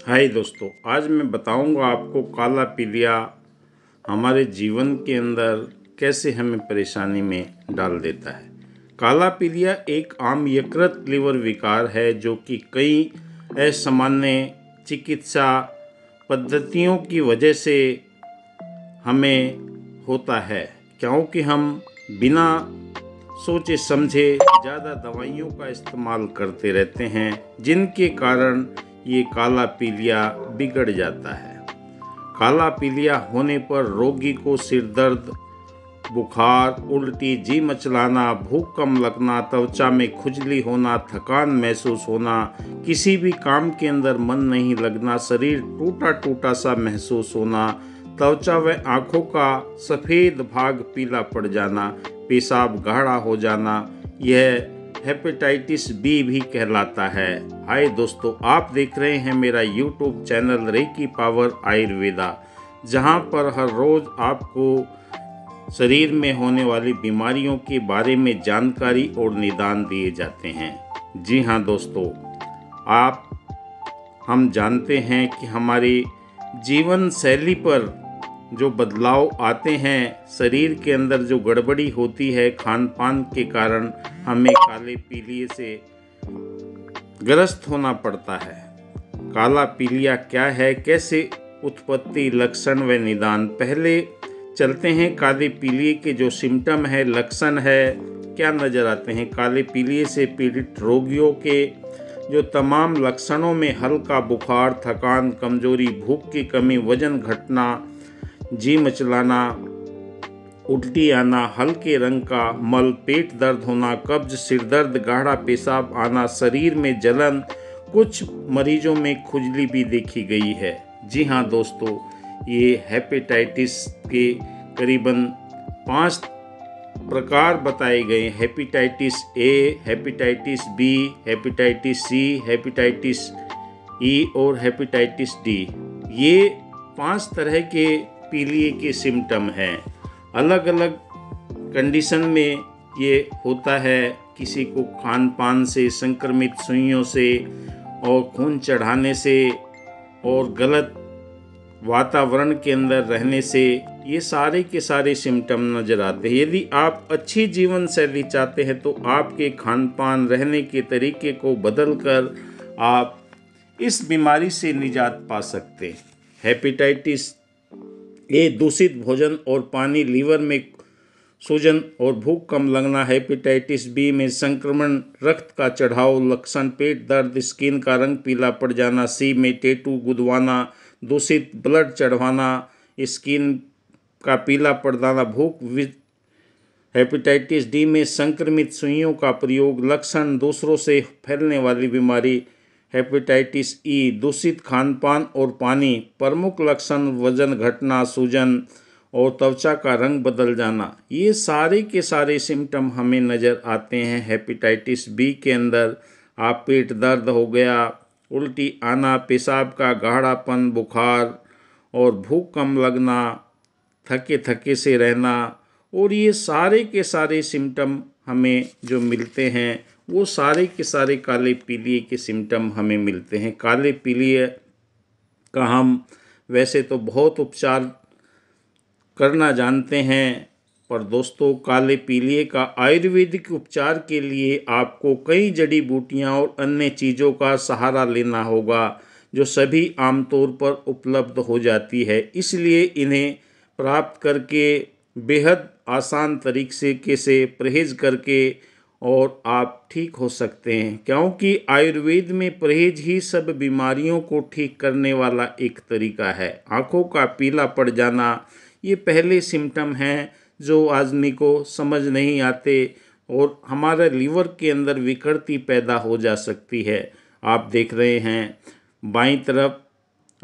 हाय दोस्तों, आज मैं बताऊंगा आपको काला पीलिया हमारे जीवन के अंदर कैसे हमें परेशानी में डाल देता है। काला पीलिया एक आम यकृत लीवर विकार है जो कि कई असामान्य चिकित्सा पद्धतियों की वजह से हमें होता है, क्योंकि हम बिना सोचे समझे ज़्यादा दवाइयों का इस्तेमाल करते रहते हैं, जिनके कारण ये काला पीलिया बिगड़ जाता है। काला पीलिया होने पर रोगी को सिर दर्द, बुखार, उल्टी, जी मचलाना, भूख कम लगना, त्वचा में खुजली होना, थकान महसूस होना, किसी भी काम के अंदर मन नहीं लगना, शरीर टूटा टूटा सा महसूस होना, त्वचा व आँखों का सफ़ेद भाग पीला पड़ जाना, पेशाब गाढ़ा हो जाना, यह हेपेटाइटिस बी भी कहलाता है। हाय दोस्तों, आप देख रहे हैं मेरा YouTube channel reiki power Ayurveda, जहां पर हर रोज़ आपको शरीर में होने वाली बीमारियों के बारे में जानकारी और निदान दिए जाते हैं। जी हाँ दोस्तों, हम जानते हैं कि हमारी जीवन शैली पर जो बदलाव आते हैं, शरीर के अंदर जो गड़बड़ी होती है खान पान के कारण, हमें काले पीलिए से ग्रस्त होना पड़ता है। काला पीलिया क्या है, कैसे उत्पत्ति, लक्षण व निदान। पहले चलते हैं काले पीलिए के जो सिम्टम है, लक्षण है, क्या नज़र आते हैं। काले पीलिए से पीड़ित रोगियों के जो तमाम लक्षणों में हल्का बुखार, थकान, कमजोरी, भूख की कमी, वजन घटना, जी मचलाना, उल्टी आना, हल्के रंग का मल, पेट दर्द होना, कब्ज, सिर दर्द, गाढ़ा पेशाब आना, शरीर में जलन, कुछ मरीजों में खुजली भी देखी गई है। जी हाँ दोस्तों, ये हेपेटाइटिस के करीबन 5 प्रकार बताए गए। Hepatitis A, hepatitis B, hepatitis C, hepatitis E और हेपेटाइटिस डी। ये 5 तरह के पीलिए के सिम्टम हैं। अलग अलग कंडीशन में ये होता है। किसी को खान पान से, संक्रमित सुइयों से और खून चढ़ाने से और गलत वातावरण के अंदर रहने से, ये सारे के सारे सिम्टम नज़र आते हैं। यदि आप अच्छी जीवन शैली चाहते हैं तो आपके खान पान, रहने के तरीके को बदल कर आप इस बीमारी से निजात पा सकते हैं। हेपेटाइटिस ए, दूषित भोजन और पानी, लीवर में सूजन और भूख कम लगना। हेपेटाइटिस बी में संक्रमण, रक्त का चढ़ाव, लक्षण, पेट दर्द, स्किन का रंग पीला पड़ जाना। सी में टैटू गुदवाना, दूषित ब्लड चढ़वाना, स्किन का पीला पड़ जाना, भूख। हेपेटाइटिस डी में संक्रमित सुइयों का प्रयोग, लक्षण, दूसरों से फैलने वाली बीमारी। हेपेटाइटिस ई, दूषित खानपान और पानी, प्रमुख लक्षण, वजन घटना, सूजन और त्वचा का रंग बदल जाना। ये सारे के सारे सिम्टम हमें नज़र आते हैं हेपेटाइटिस बी के अंदर। आप पेट दर्द हो गया, उल्टी आना, पेशाब का गाढ़ापन, बुखार और भूख कम लगना, थके थके से रहना, और ये सारे के सारे सिम्टम हमें जो मिलते हैं वो सारे के सारे काले पीलिए के सिम्टम हमें मिलते हैं। काले पीलिए का हम वैसे तो बहुत उपचार करना जानते हैं, पर दोस्तों काले पीलिए का आयुर्वेदिक उपचार के लिए आपको कई जड़ी बूटियां और अन्य चीज़ों का सहारा लेना होगा, जो सभी आमतौर पर उपलब्ध हो जाती है। इसलिए इन्हें प्राप्त करके बेहद आसान तरीके से परहेज करके और आप ठीक हो सकते हैं, क्योंकि आयुर्वेद में परहेज ही सब बीमारियों को ठीक करने वाला एक तरीका है। आँखों का पीला पड़ जाना, ये पहले सिम्टम हैं जो आदमी को समझ नहीं आते और हमारे लीवर के अंदर विकृति पैदा हो जा सकती है। आप देख रहे हैं बाईं तरफ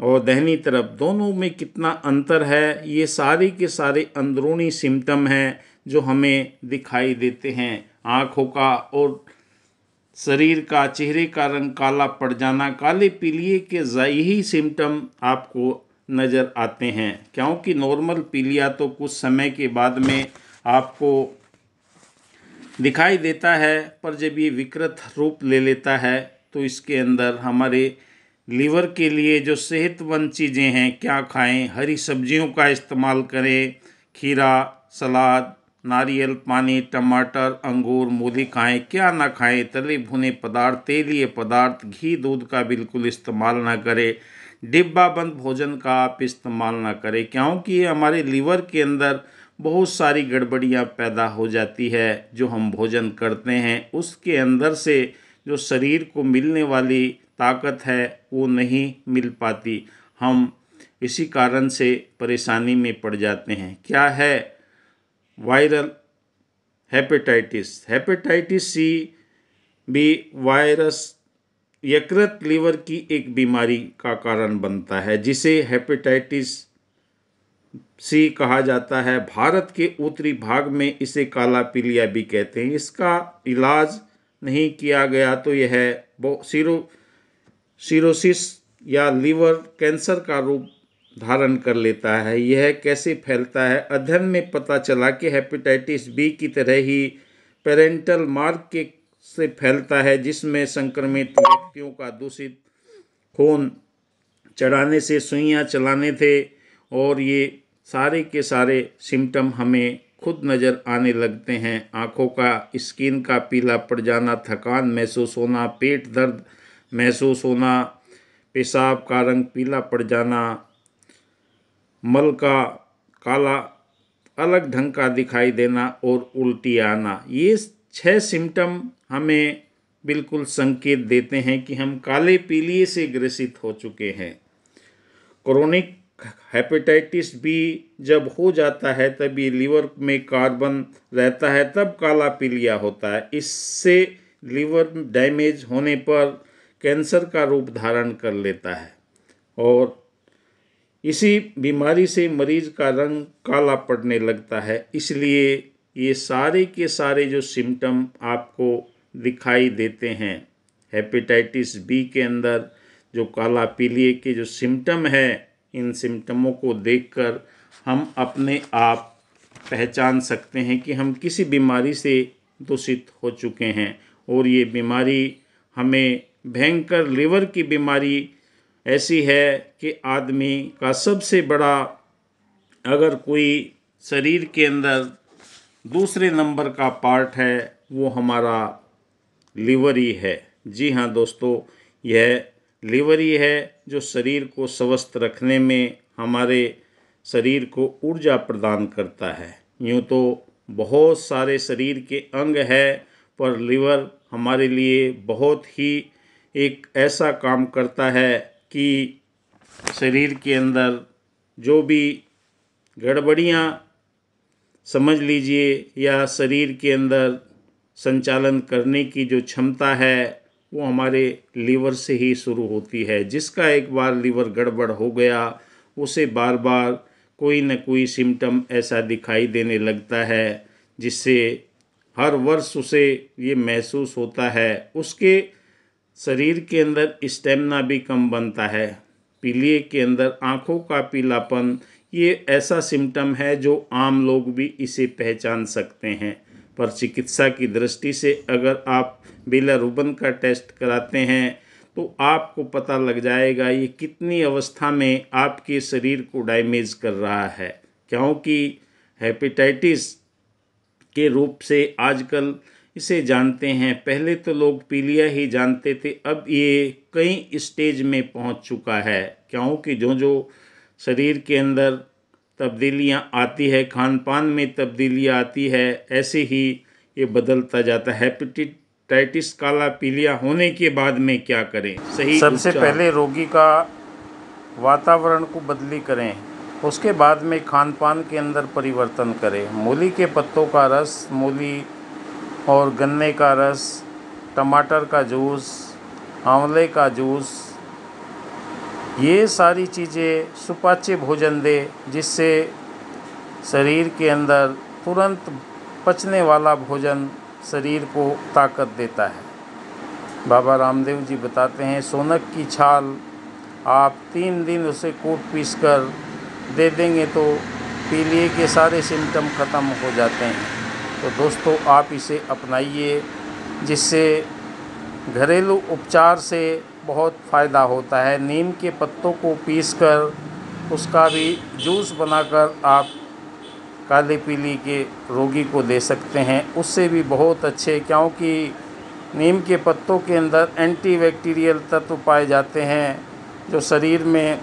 और दाहिनी तरफ दोनों में कितना अंतर है। ये सारे के सारे अंदरूनी सिम्टम हैं जो हमें दिखाई देते हैं। आँखों का और शरीर का, चेहरे का रंग काला पड़ जाना, काले पीलिए के यही सिम्टम आपको नज़र आते हैं, क्योंकि नॉर्मल पीलिया तो कुछ समय के बाद में आपको दिखाई देता है, पर जब ये विकृत रूप ले लेता है तो इसके अंदर हमारे लीवर के लिए जो सेहतमंद चीज़ें हैं क्या खाएं, हरी सब्जियों का इस्तेमाल करें, खीरा, सलाद, नारियल पानी, टमाटर, अंगूर, मूली खाएं, क्या ना खाएं, तले भुने पदार्थ, तेलीय पदार्थ, घी दूध का बिल्कुल इस्तेमाल ना करें, डिब्बा बंद भोजन का आप इस्तेमाल ना करें, क्योंकि ये हमारे लीवर के अंदर बहुत सारी गड़बड़ियाँ पैदा हो जाती है। जो हम भोजन करते हैं उसके अंदर से जो शरीर को मिलने वाली ताकत है वो नहीं मिल पाती, हम इसी कारण से परेशानी में पड़ जाते हैं। क्या है वायरल हेपेटाइटिस? हेपेटाइटिस सी भी वायरस यकृत लीवर की एक बीमारी का कारण बनता है जिसे हेपेटाइटिस सी कहा जाता है। भारत के उत्तरी भाग में इसे काला पीलिया भी कहते हैं। इसका इलाज नहीं किया गया तो यह सिरोसिस या लीवर कैंसर का रूप धारण कर लेता है। यह कैसे फैलता है? अध्ययन में पता चला कि हेपेटाइटिस बी की तरह ही पेरेंटल मार्क के से फैलता है, जिसमें संक्रमित व्यक्तियों का दूषित खून चढ़ाने से सुइयां चलाने थे, और ये सारे के सारे सिम्टम हमें खुद नज़र आने लगते हैं। आँखों का, स्किन का पीला पड़ जाना, थकान महसूस होना, पेट दर्द महसूस होना, पेशाब का रंग पीला पड़ जाना, मल का काला अलग ढंग का दिखाई देना और उल्टी आना, ये 6 सिम्टम हमें बिल्कुल संकेत देते हैं कि हम काले पीलिए से ग्रसित हो चुके हैं। क्रोनिक हेपेटाइटिस बी जब हो जाता है तब ये लीवर में कार्बन रहता है, तब काला पीलिया होता है। इससे लीवर डैमेज होने पर कैंसर का रूप धारण कर लेता है, और इसी बीमारी से मरीज का रंग काला पड़ने लगता है। इसलिए ये सारे के सारे जो सिम्टम आपको दिखाई देते हैं हेपेटाइटिस बी के अंदर, जो काला पीलिए के जो सिम्टम है, इन सिम्टमों को देखकर हम अपने आप पहचान सकते हैं कि हम किसी बीमारी से दूषित हो चुके हैं। और ये बीमारी हमें भयंकर लीवर की बीमारी ऐसी है कि आदमी का सबसे बड़ा, अगर कोई शरीर के अंदर दूसरे नंबर का पार्ट है वो हमारा लीवर ही है। जी हाँ दोस्तों, यह लीवर ही है जो शरीर को स्वस्थ रखने में हमारे शरीर को ऊर्जा प्रदान करता है। यूँ तो बहुत सारे शरीर के अंग है, पर लीवर हमारे लिए बहुत ही एक ऐसा काम करता है कि शरीर के अंदर जो भी गड़बड़ियाँ समझ लीजिए, या शरीर के अंदर संचालन करने की जो क्षमता है वो हमारे लीवर से ही शुरू होती है। जिसका एक बार लीवर गड़बड़ हो गया उसे बार बार कोई न कोई सिम्टम ऐसा दिखाई देने लगता है जिससे हर वर्ष उसे ये महसूस होता है। उसके शरीर के अंदर स्टेमिना भी कम बनता है। पीलिए के अंदर आँखों का पीलापन, ये ऐसा सिम्टम है जो आम लोग भी इसे पहचान सकते हैं, पर चिकित्सा की दृष्टि से अगर आप बिलिरुबिन का टेस्ट कराते हैं तो आपको पता लग जाएगा ये कितनी अवस्था में आपके शरीर को डैमेज कर रहा है। क्योंकि हेपेटाइटिस के रूप से आजकल इसे जानते हैं, पहले तो लोग पीलिया ही जानते थे, अब ये कई स्टेज में पहुंच चुका है। क्योंकि जो जो शरीर के अंदर तब्दीलियां आती है, खान पान में तब्दीलियां आती है, ऐसे ही ये बदलता जाता है। हेपेटाइटिस काला पीलिया होने के बाद में क्या करें? सही सबसे पहले रोगी का वातावरण को बदली करें, उसके बाद में खान पान के अंदर परिवर्तन करें। मूली के पत्तों का रस, मूली और गन्ने का रस, टमाटर का जूस, आंवले का जूस, ये सारी चीज़ें सुपाच्य भोजन दे, जिससे शरीर के अंदर तुरंत पचने वाला भोजन शरीर को ताकत देता है। बाबा रामदेव जी बताते हैं, सोनक की छाल आप 3 दिन उसे कूट पीस कर दे देंगे तो पीलिए के सारे सिम्टम ख़त्म हो जाते हैं। तो दोस्तों आप इसे अपनाइए, जिससे घरेलू उपचार से बहुत फ़ायदा होता है। नीम के पत्तों को पीसकर उसका भी जूस बनाकर आप काले पीली के रोगी को दे सकते हैं, उससे भी बहुत अच्छे, क्योंकि नीम के पत्तों के अंदर एंटीबैक्टीरियल तत्व पाए जाते हैं जो शरीर में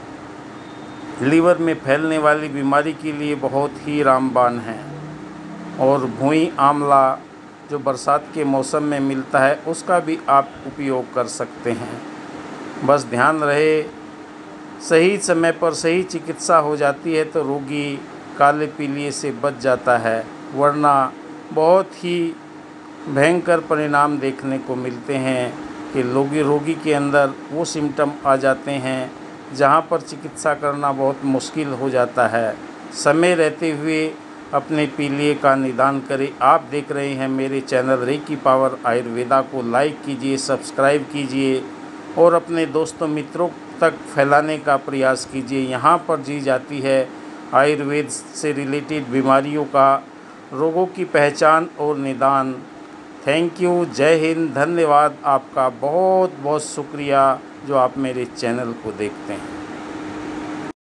लीवर में फैलने वाली बीमारी के लिए बहुत ही रामबाण हैं। और भुई आंवला जो बरसात के मौसम में मिलता है उसका भी आप उपयोग कर सकते हैं। बस ध्यान रहे, सही समय पर सही चिकित्सा हो जाती है तो रोगी काले पीलिए से बच जाता है, वरना बहुत ही भयंकर परिणाम देखने को मिलते हैं कि रोगी के अंदर वो सिम्टम आ जाते हैं जहाँ पर चिकित्सा करना बहुत मुश्किल हो जाता है। समय रहते हुए अपने पीलिए का निदान करें। आप देख रहे हैं मेरे चैनल रेकी पावर आयुर्वेदा को लाइक कीजिए, सब्सक्राइब कीजिए और अपने दोस्तों मित्रों तक फैलाने का प्रयास कीजिए। यहाँ पर दी जाती है आयुर्वेद से रिलेटेड बीमारियों का रोगों की पहचान और निदान। थैंक यू, जय हिंद, धन्यवाद। आपका बहुत बहुत शुक्रिया जो आप मेरे चैनल को देखते हैं।